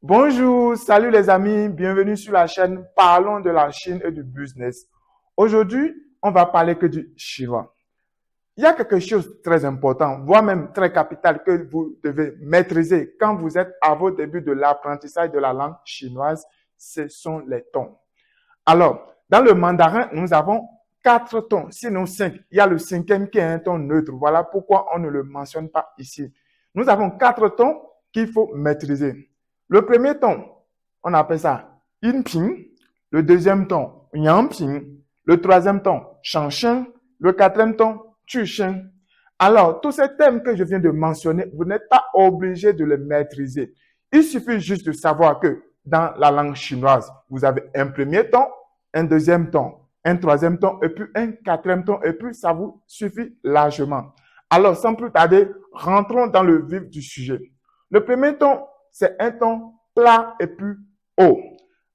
Bonjour, salut les amis, bienvenue sur la chaîne Parlons de la Chine et du business. Aujourd'hui, on va parler que du chinois. Il y a quelque chose de très important, voire même très capital que vous devez maîtriser quand vous êtes à vos débuts de l'apprentissage de la langue chinoise, ce sont les tons. Alors, dans le mandarin, nous avons 4 tons, sinon 5. Il y a le cinquième qui est un ton neutre. Voilà pourquoi on ne le mentionne pas ici. Nous avons 4 tons qu'il faut maîtriser. Le premier ton, on appelle ça Yinping. Le deuxième ton, Yangping. Le troisième ton, Shangsheng. Le quatrième ton, Chusheng. Alors, tous ces thèmes que je viens de mentionner, vous n'êtes pas obligé de les maîtriser. Il suffit juste de savoir que dans la langue chinoise, vous avez un premier ton, un deuxième ton, un troisième ton et puis un quatrième ton et puis ça vous suffit largement. Alors, sans plus tarder, rentrons dans le vif du sujet. Le premier ton, c'est un ton plat et puis haut.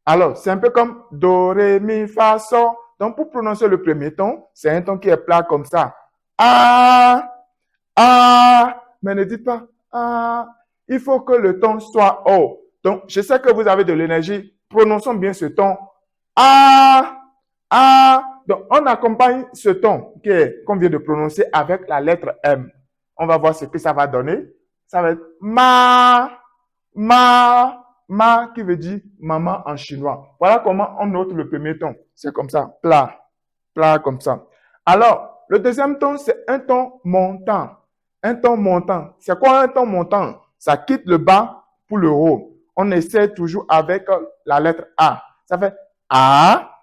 Alors, c'est un peu comme do, ré, mi, fa, sol. Donc, pour prononcer le premier ton, c'est un ton qui est plat comme ça. Ah, ah, mais ne dites pas ah. Il faut que le ton soit haut. Donc, je sais que vous avez de l'énergie. Prononçons bien ce ton. Ah, ah. Donc, on accompagne ce ton qu'on vient de prononcer avec la lettre M. On va voir ce que ça va donner. Ça va être ma. Ma qui veut dire maman en chinois. Voilà comment on note le premier ton. C'est comme ça, plat comme ça. Alors, le deuxième ton, c'est un ton montant. Un ton montant. C'est quoi un ton montant? Ça quitte le bas pour le haut. On essaie toujours avec la lettre A. Ça fait A,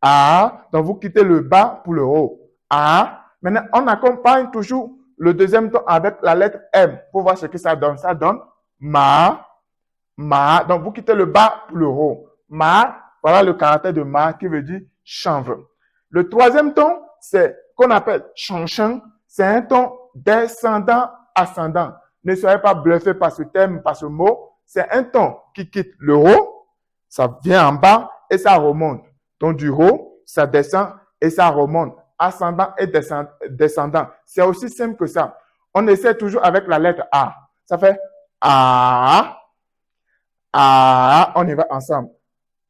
A. Donc, vous quittez le bas pour le haut. A. Maintenant, on accompagne toujours le deuxième ton avec la lettre M pour voir ce que ça donne. Ça donne ma. Donc, vous quittez le bas pour le haut. Ma, voilà le caractère de ma qui veut dire chanvre. Le troisième ton, c'est qu'on appelle shangsheng. C'est un ton descendant ascendant. Ne soyez pas bluffé par ce terme, par ce mot. C'est un ton qui quitte le haut, ça vient en bas et ça remonte. Donc, du haut, ça descend et ça remonte. Ascendant et descendant. C'est aussi simple que ça. On essaie toujours avec la lettre A. Ça fait A. A, on y va ensemble.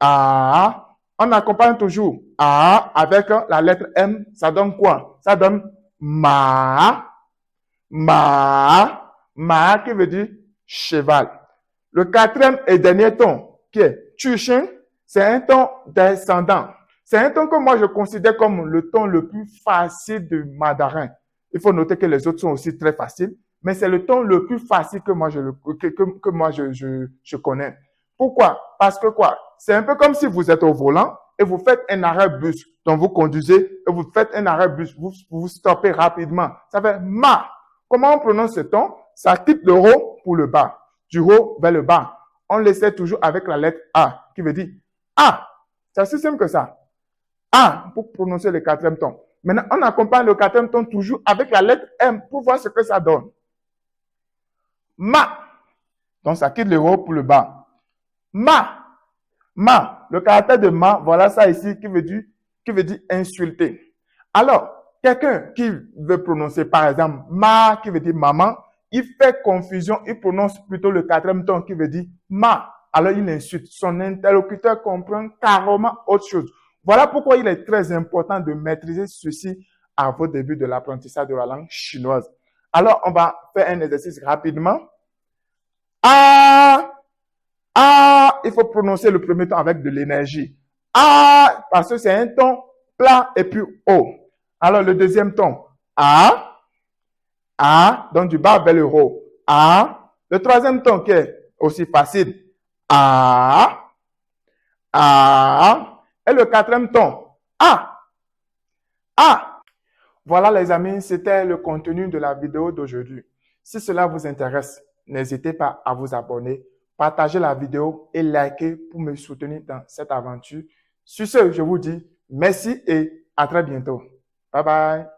A, on accompagne toujours A avec la lettre M. Ça donne quoi? Ça donne ma. Ma qui veut dire cheval. Le quatrième et dernier ton qui est Chusheng, c'est un ton descendant. C'est un ton que moi je considère comme le ton le plus facile du mandarin. Il faut noter que les autres sont aussi très faciles, mais c'est le ton le plus facile que moi je connais. Pourquoi? Parce que quoi? C'est un peu comme si vous êtes au volant et vous faites un arrêt bus. Donc vous conduisez et vous faites un arrêt bus. Vous stoppez rapidement. Ça fait ma. Comment on prononce ce ton? Ça quitte le haut pour le bas. Du haut vers le bas. On l'essaie toujours avec la lettre A qui veut dire A. C'est aussi simple que ça. A pour prononcer le quatrième ton. Maintenant, on accompagne le quatrième ton toujours avec la lettre M pour voir ce que ça donne. Ma. Donc, ça quitte le haut pour le bas. Ma. Le caractère de ma, voilà ça ici qui veut dire insulter. Alors, quelqu'un qui veut prononcer, par exemple, ma qui veut dire maman, il fait confusion, il prononce plutôt le quatrième ton qui veut dire ma. Alors, il insulte. Son interlocuteur comprend carrément autre chose. Voilà pourquoi il est très important de maîtriser ceci à vos débuts de l'apprentissage de la langue chinoise. Alors, on va faire un exercice rapidement. Ah, il faut prononcer le premier ton avec de l'énergie. Ah, parce que c'est un ton plat et puis haut. Alors, le deuxième ton, A, donc du bas vers le haut. A. Le troisième ton qui est aussi facile, A. Et le quatrième ton, A. Voilà les amis, c'était le contenu de la vidéo d'aujourd'hui. Si cela vous intéresse, n'hésitez pas à vous abonner, partager la vidéo et liker pour me soutenir dans cette aventure. Sur ce, je vous dis merci et à très bientôt. Bye bye.